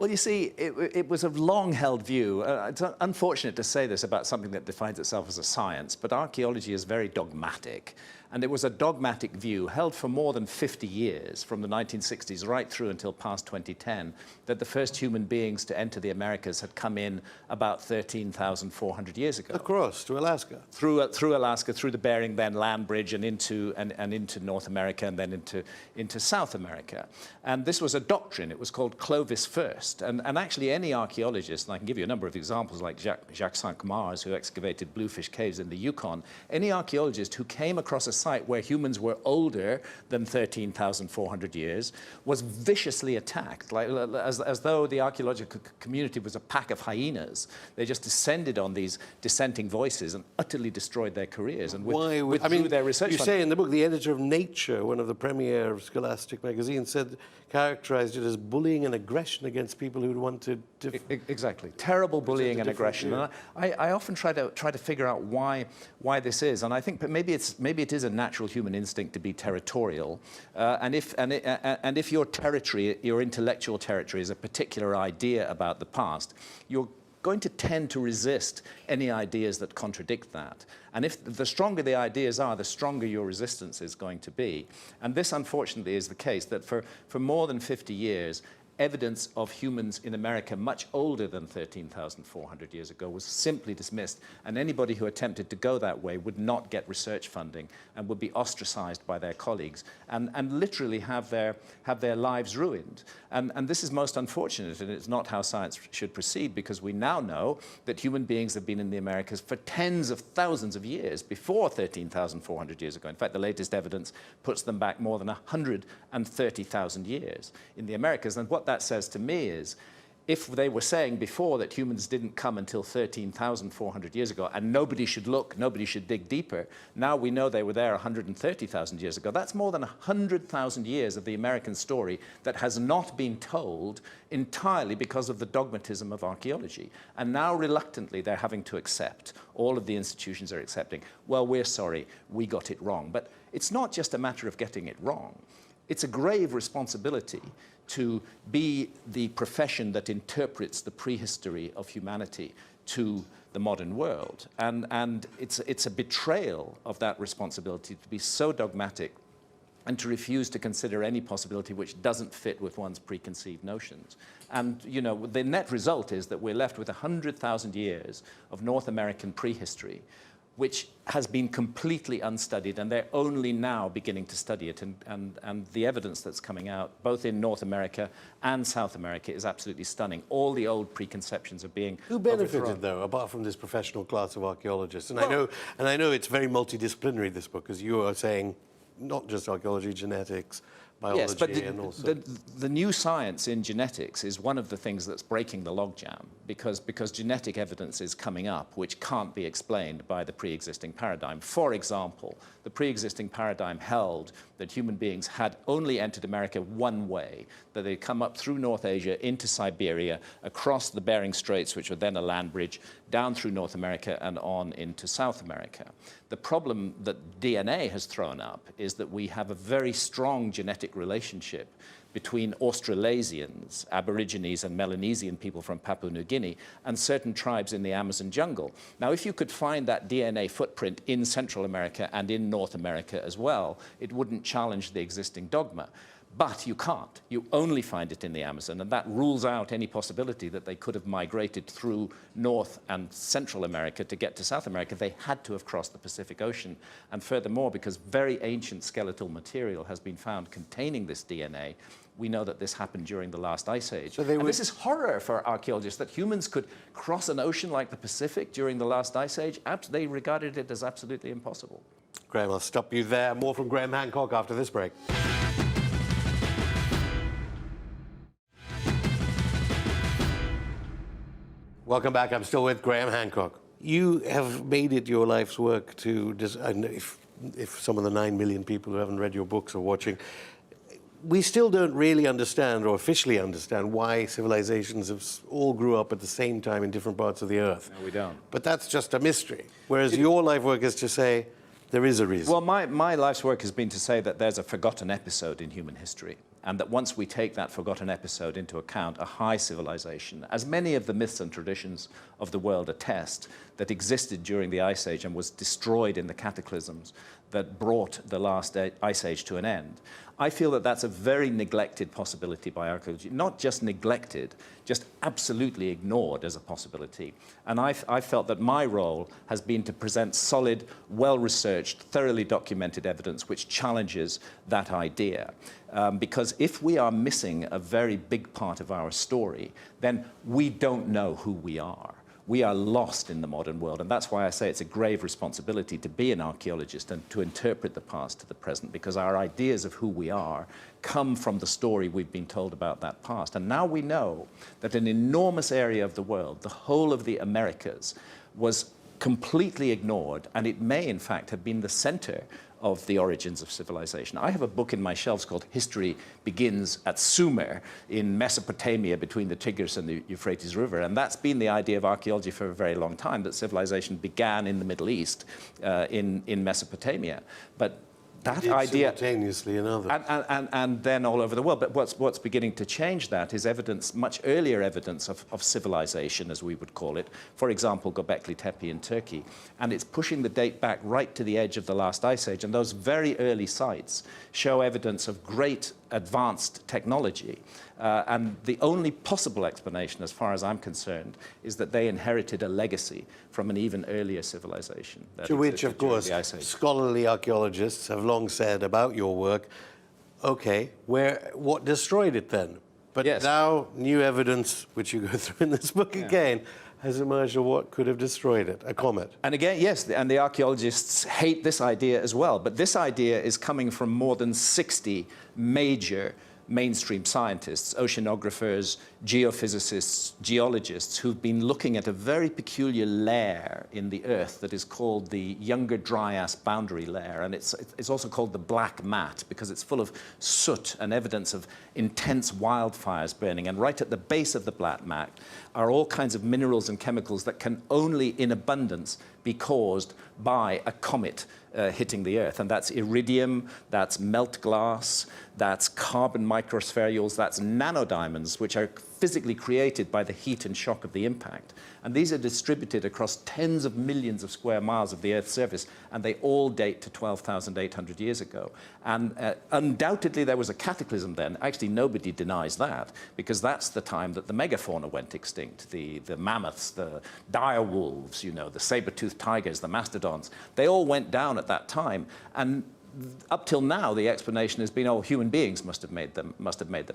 Well, you see, it was a long-held view. It's unfortunate to say this about something that defines itself as a science, but archaeology is very dogmatic. And it was a dogmatic view held for more than 50 years, from the 1960s right through until past 2010, that the first human beings to enter the Americas had come in about 13,400 years ago. Across to Alaska. Through Alaska, through the Bering then land bridge, and into North America, and then into South America. And this was a doctrine. It was called Clovis first. And actually any archaeologist, and I can give you a number of examples like Jacques Cinq-Mars, who excavated Bluefish Caves in the Yukon, any archaeologist who came across a site where humans were older than 13,400 years was viciously attacked, like, as though the archaeological community was a pack of hyenas. They just descended on these dissenting voices and utterly destroyed their careers and withdrew their research. You say in the book, the editor of Nature, one of the premier Scholastic magazines, characterized it as bullying and aggression against people who wanted to... Exactly. Terrible bullying and aggression. And I often try to figure out why this is. And I think maybe it is a natural human instinct to be territorial. And if your territory, your intellectual territory, is a particular idea about the past, you're going to tend to resist any ideas that contradict that. And if the stronger the ideas are, the stronger your resistance is going to be. And this, unfortunately, is the case, that for more than 50 years, evidence of humans in America much older than 13,400 years ago was simply dismissed, and anybody who attempted to go that way would not get research funding and would be ostracized by their colleagues and literally have their lives ruined. And this is most unfortunate, and it's not how science should proceed, because we now know that human beings have been in the Americas for tens of thousands of years before 13,400 years ago. In fact, the latest evidence puts them back more than 130,000 years in the Americas. And what that says to me is, if they were saying before that humans didn't come until 13,400 years ago and nobody should look, nobody should dig deeper, now we know they were there 130,000 years ago. That's more than 100,000 years of the American story that has not been told entirely because of the dogmatism of archaeology. And now reluctantly they're having to accept, all of the institutions are accepting, well, we're sorry, we got it wrong. But it's not just a matter of getting it wrong. It's a grave responsibility to be the profession that interprets the prehistory of humanity to the modern world. And it's a betrayal of that responsibility to be so dogmatic and to refuse to consider any possibility which doesn't fit with one's preconceived notions. And, you know, the net result is that we're left with 100,000 years of North American prehistory, which has been completely unstudied, and they're only now beginning to study it. And the evidence that's coming out, both in North America and South America, is absolutely stunning. All the old preconceptions are being Who benefited, though, apart from this professional class of archaeologists? And I know it's very multidisciplinary, this book, as you are saying, not just archaeology, genetics, biology, yes, but and also... the new science in genetics is one of the things that's breaking the logjam, because genetic evidence is coming up which can't be explained by the pre-existing paradigm. For example, the pre-existing paradigm held that human beings had only entered America one way, that they'd come up through North Asia into Siberia, across the Bering Straits, which were then a land bridge, down through North America and on into South America. The problem that DNA has thrown up is that we have a very strong genetic relationship between Australasians, Aborigines and Melanesian people from Papua New Guinea, and certain tribes in the Amazon jungle. Now, if you could find that DNA footprint in Central America and in North America as well, it wouldn't challenge the existing dogma. But you can't. You only find it in the Amazon, and that rules out any possibility that they could have migrated through North and Central America to get to South America. They had to have crossed the Pacific Ocean. And furthermore, because very ancient skeletal material has been found containing this DNA, we know that this happened during the last ice age. So and this is horror for archaeologists, that humans could cross an ocean like the Pacific during the last ice age. They regarded it as absolutely impossible. Graham, I'll stop you there. More from Graham Hancock after this break. Welcome back. I'm still with Graham Hancock. You have made it your life's work to, if some of the 9 million people who haven't read your books are watching, we still don't really understand or officially understand why civilizations have all grew up at the same time in different parts of the earth. No, we don't. But that's just a mystery. Whereas your life work is to say, there is a reason. Well, my life's work has been to say that there's a forgotten episode in human history. and that once we take that forgotten episode into account, a high civilization, as many of the myths and traditions of the world attest, that existed during the Ice Age and was destroyed in the cataclysms that brought the last Ice Age to an end. I feel that that's a very neglected possibility by archaeology. Not just neglected, just absolutely ignored as a possibility. And I felt that my role has been to present solid, well-researched, thoroughly documented evidence which challenges that idea. Because if we are missing a very big part of our story, then we don't know who we are. We are lost in the modern world, and that's why I say it's a grave responsibility to be an archaeologist and to interpret the past to the present, because our ideas of who we are come from the story we've been told about that past. And now we know that an enormous area of the world, the whole of the Americas, was completely ignored, and it may in fact have been the center of the origins of civilization. I have a book in my shelves called History Begins at Sumer in Mesopotamia between the Tigris and the Euphrates River, and that's been the idea of archaeology for a very long time, that civilization began in the Middle East, in Mesopotamia. But that idea simultaneously in others. And then all over the world. But what's beginning to change that is evidence, much earlier evidence of civilization, as we would call it. For example, Göbekli Tepe in Turkey. And it's pushing the date back right to the edge of the last ice age. And those very early sites show evidence of great advanced technology. And the only possible explanation, as far as I'm concerned, is that they inherited a legacy from an even earlier civilization. To which, of course, scholarly archaeologists have long said about your work, okay, what destroyed it then? But yes. Now new evidence, which you go through in this book again, has emerged of what could have destroyed it, a comet. And again, yes, and the archaeologists hate this idea as well, but this idea is coming from more than 60 major mainstream scientists, oceanographers, geophysicists, geologists, who've been looking at a very peculiar layer in the Earth that is called the Younger Dryas boundary layer. And it's also called the black mat because it's full of soot and evidence of intense wildfires burning. And right at the base of the black mat are all kinds of minerals and chemicals that can only in abundance be caused by a comet hitting the Earth. And that's iridium, that's melt glass, that's carbon microspherules, that's nanodiamonds, which are physically created by the heat and shock of the impact. And these are distributed across tens of millions of square miles of the Earth's surface, and they all date to 12,800 years ago. And undoubtedly there was a cataclysm then. Actually, nobody denies that, because that's the time that the megafauna went extinct. The mammoths, the dire wolves, you know, the saber-toothed tigers, the mastodons, they all went down at that time. And up till now, the explanation has been, oh, human beings must have made them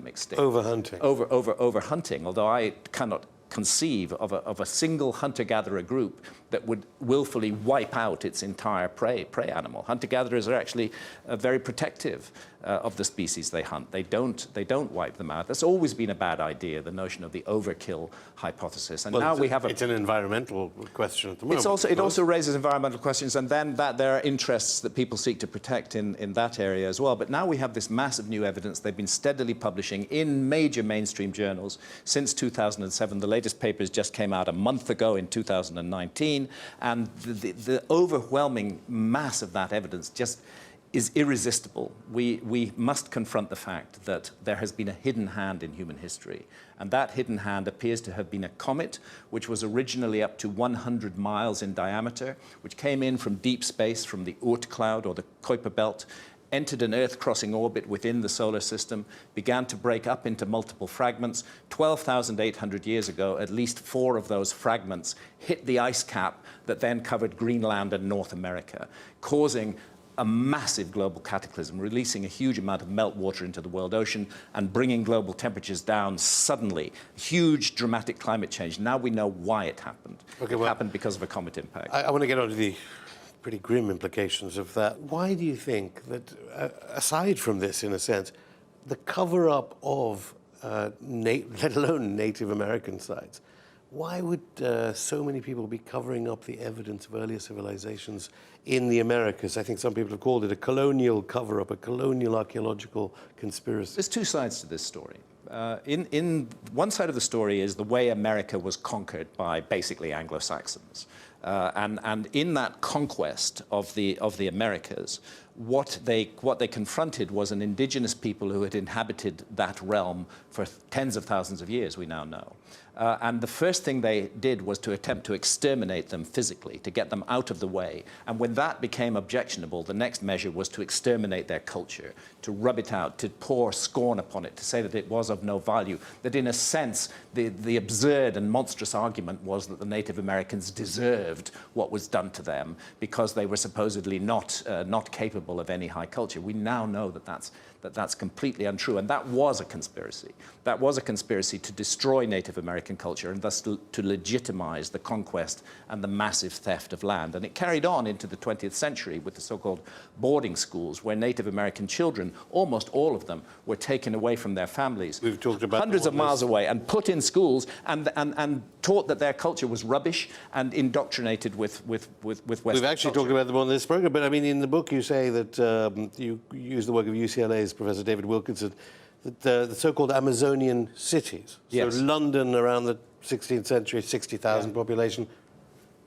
extinct. Overhunting. Overhunting, although I cannot conceive of a single hunter-gatherer group that would willfully wipe out its entire prey animal. Hunter-gatherers are actually very protective of the species they hunt. They don't wipe them out. That's always been a bad idea, the notion of the overkill hypothesis. And now we have it's an environmental question at the moment. It also raises environmental questions, and then there are interests that people seek to protect in that area as well. But now we have this massive new evidence. They've been steadily publishing in major mainstream journals since 2007. The latest papers just came out a month ago in 2019, and the overwhelming mass of that evidence just is irresistible. We must confront the fact that there has been a hidden hand in human history, and that hidden hand appears to have been a comet, which was originally up to 100 miles in diameter, which came in from deep space, from the Oort cloud or the Kuiper belt, entered an Earth-crossing orbit within the solar system, began to break up into multiple fragments. 12,800 years ago, at least 4 of those fragments hit the ice cap that then covered Greenland and North America, causing a massive global cataclysm, releasing a huge amount of meltwater into the world ocean and bringing global temperatures down suddenly. Huge, dramatic climate change. Now we know why it happened. Okay, it happened because of a comet impact. I want to get on to the pretty grim implications of that. Why do you think that, aside from this, in a sense, the cover-up of, let alone Native American sites, why would so many people be covering up the evidence of earlier civilizations in the Americas? I think some people have called it a colonial cover-up, a colonial archaeological conspiracy. There's 2 sides to this story. In one side of the story is the way America was conquered by basically Anglo-Saxons. And in that conquest of the Americas, what they confronted was an indigenous people who had inhabited that realm for tens of thousands of years, we now know. And the first thing they did was to attempt to exterminate them physically, to get them out of the way. And when that became objectionable, the next measure was to exterminate their culture, to rub it out, to pour scorn upon it, to say that it was of no value, that in a sense, the absurd and monstrous argument was that the Native Americans deserved what was done to them because they were supposedly not capable of any high culture. We now know that that's completely untrue, and that was a conspiracy. That was a conspiracy to destroy Native American culture and thus to legitimize the conquest and the massive theft of land. And it carried on into the 20th century with the so-called boarding schools, where Native American children, almost all of them, were taken away from their families, we've talked about hundreds of miles away, and put in schools and taught that their culture was rubbish and indoctrinated with Western We've actually culture. talked about them on this program, but I mean, in the book you say that you use the work of UCLA's Professor David Wilkinson, that the so-called Amazonian cities, Yes. so London around the 16th century, 60,000 population,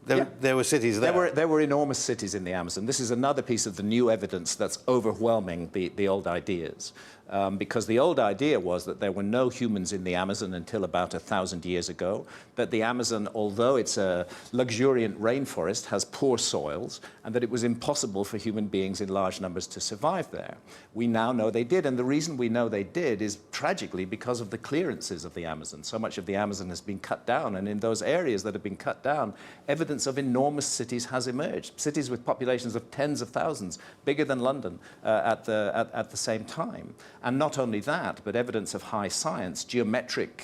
there were cities there. There were enormous cities in the Amazon. This is another piece of the new evidence that's overwhelming the old ideas. Because the old idea was that there were no humans in the Amazon until about 1,000 years ago, that the Amazon, although it's a luxuriant rainforest, has poor soils, and that it was impossible for human beings in large numbers to survive there. We now know they did, and the reason we know they did is tragically because of the clearances of the Amazon. So much of the Amazon has been cut down, and in those areas that have been cut down, evidence of enormous cities has emerged. Cities with populations of tens of thousands, bigger than London at the same time. And not only that, but evidence of high science, geometric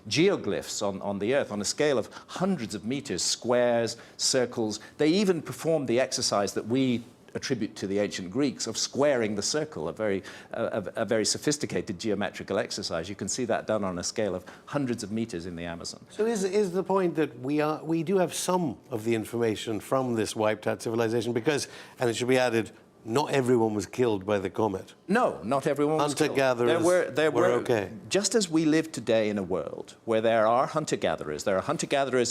geoglyphs on the Earth on a scale of hundreds of meters, squares, circles. They even performed the exercise that we attribute to the ancient Greeks of squaring the circle, a very sophisticated geometrical exercise. You can see that done on a scale of hundreds of meters in the Amazon. So is the point that we do have some of the information from this wiped-out civilization? Because, and it should be added, not everyone was killed by the comet. No, not everyone was killed. Hunter-gatherers were okay. Just as we live today in a world where there are hunter-gatherers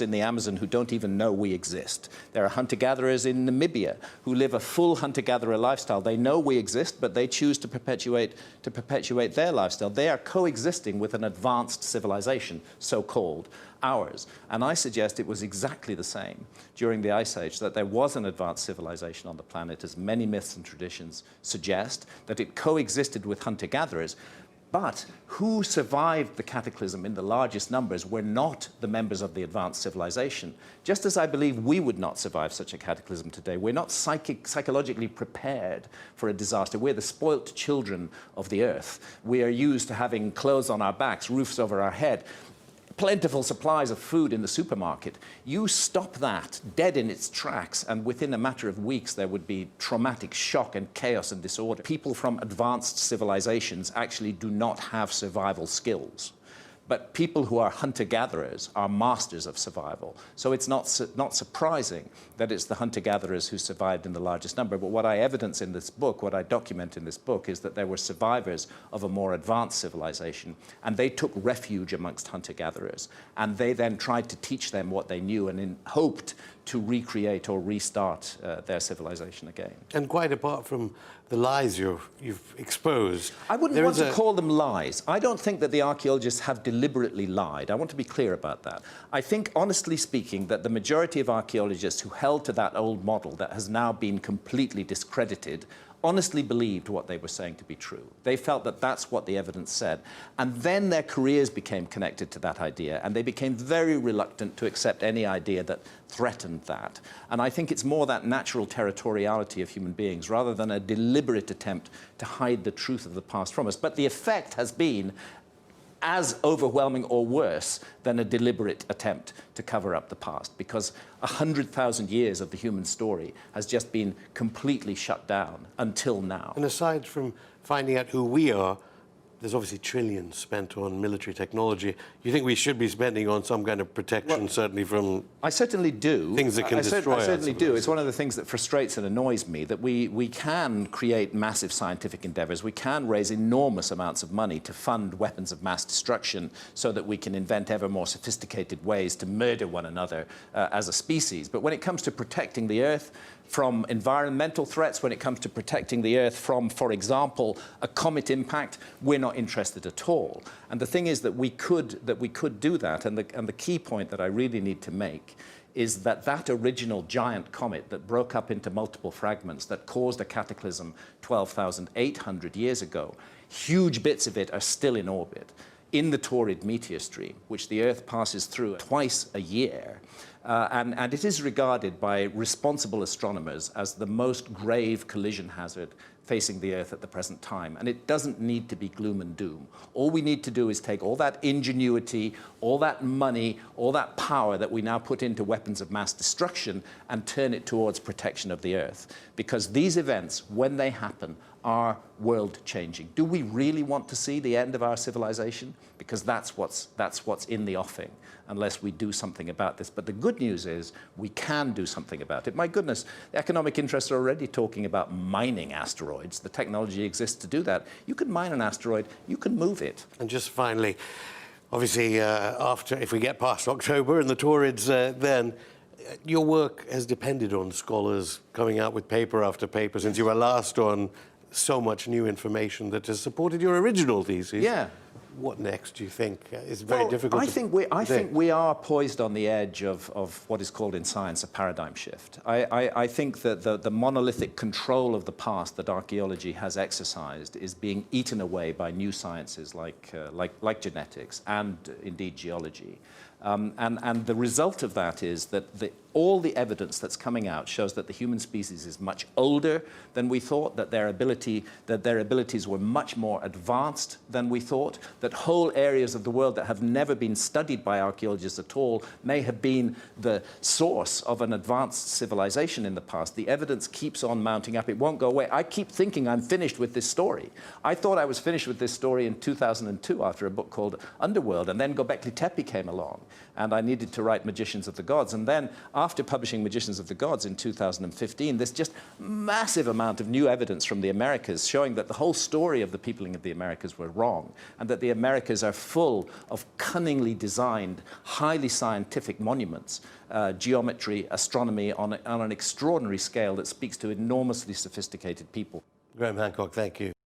in the Amazon who don't even know we exist. There are hunter-gatherers in Namibia who live a full hunter-gatherer lifestyle. They know we exist, but they choose to perpetuate their lifestyle. They are coexisting with an advanced civilization, so-called, ours. And I suggest it was exactly the same during the Ice Age, that there was an advanced civilization on the planet, as many myths and traditions suggest, that it coexisted with hunter-gatherers. But who survived the cataclysm in the largest numbers were not the members of the advanced civilization. Just as I believe we would not survive such a cataclysm today. We're not psychologically prepared for a disaster. We're the spoilt children of the earth. We are used to having clothes on our backs, roofs over our head, plentiful supplies of food in the supermarket. You stop that dead in its tracks, and within a matter of weeks there would be traumatic shock and chaos and disorder. People from advanced civilizations actually do not have survival skills. But people who are hunter-gatherers are masters of survival. So it's not surprising that it's the hunter-gatherers who survived in the largest number. But what I evidence in this book, what I document in this book, is that there were survivors of a more advanced civilization, and they took refuge amongst hunter-gatherers. And they then tried to teach them what they knew and hoped to recreate or restart their civilization again. And quite apart from the lies you've exposed, I wouldn't want to call them lies. I don't think that the archaeologists have deliberately lied. I want to be clear about that. I think, honestly speaking, that the majority of archaeologists who held to that old model that has now been completely discredited honestly believed what they were saying to be true. They felt that that's what the evidence said. And then their careers became connected to that idea, and they became very reluctant to accept any idea that threatened that. And I think it's more that natural territoriality of human beings rather than a deliberate attempt to hide the truth of the past from us. But the effect has been as overwhelming or worse than a deliberate attempt to cover up the past, because 100,000 years of the human story has just been completely shut down until now. And aside from finding out who we are, there's obviously trillions spent on military technology. You think we should be spending on some kind of protection, certainly from... I certainly do. Things that can destroy us. I certainly do. It's one of the things that frustrates and annoys me, that we can create massive scientific endeavors. We can raise enormous amounts of money to fund weapons of mass destruction so that we can invent ever more sophisticated ways to murder one another as a species. But when it comes to protecting the Earth from environmental threats, when it comes to protecting the Earth from, for example, a comet impact, we're not interested at all. And the thing is that we could do that. And the key point that I really need to make is that that original giant comet that broke up into multiple fragments that caused a cataclysm 12,800 years ago, huge bits of it are still in orbit in the Taurid meteor stream, which the Earth passes through twice a year. And it is regarded by responsible astronomers as the most grave collision hazard facing the Earth at the present time. And it doesn't need to be gloom and doom. All we need to do is take all that ingenuity, all that money, all that power that we now put into weapons of mass destruction and turn it towards protection of the Earth. Because these events, when they happen, are world-changing. Do we really want to see the end of our civilization? Because that's what's in the offing, unless we do something about this. But the good news is we can do something about it. My goodness, the economic interests are already talking about mining asteroids. The technology exists to do that. You can mine an asteroid, you can move it. And just finally, obviously, if we get past October and the Taurids, then your work has depended on scholars coming out with paper after paper since you were last on so much new information that has supported your original thesis. Yeah. What next, do you think? It's very difficult I think we are poised on the edge of what is called in science a paradigm shift. I think that the monolithic control of the past that archaeology has exercised is being eaten away by new sciences like genetics and indeed geology. And the result of that is that all the evidence that's coming out shows that the human species is much older than we thought, that their abilities were much more advanced than we thought, that whole areas of the world that have never been studied by archaeologists at all may have been the source of an advanced civilization in the past. The evidence keeps on mounting up. It won't go away. I keep thinking I'm finished with this story. I thought I was finished with this story in 2002 after a book called Underworld, and then Göbekli Tepe came along, and I needed to write Magicians of the Gods. And then after publishing Magicians of the Gods in 2015, there's just massive amount of new evidence from the Americas showing that the whole story of the peopling of the Americas were wrong, and that the Americas are full of cunningly designed, highly scientific monuments, geometry, astronomy on an extraordinary scale that speaks to enormously sophisticated people. Graham Hancock, thank you.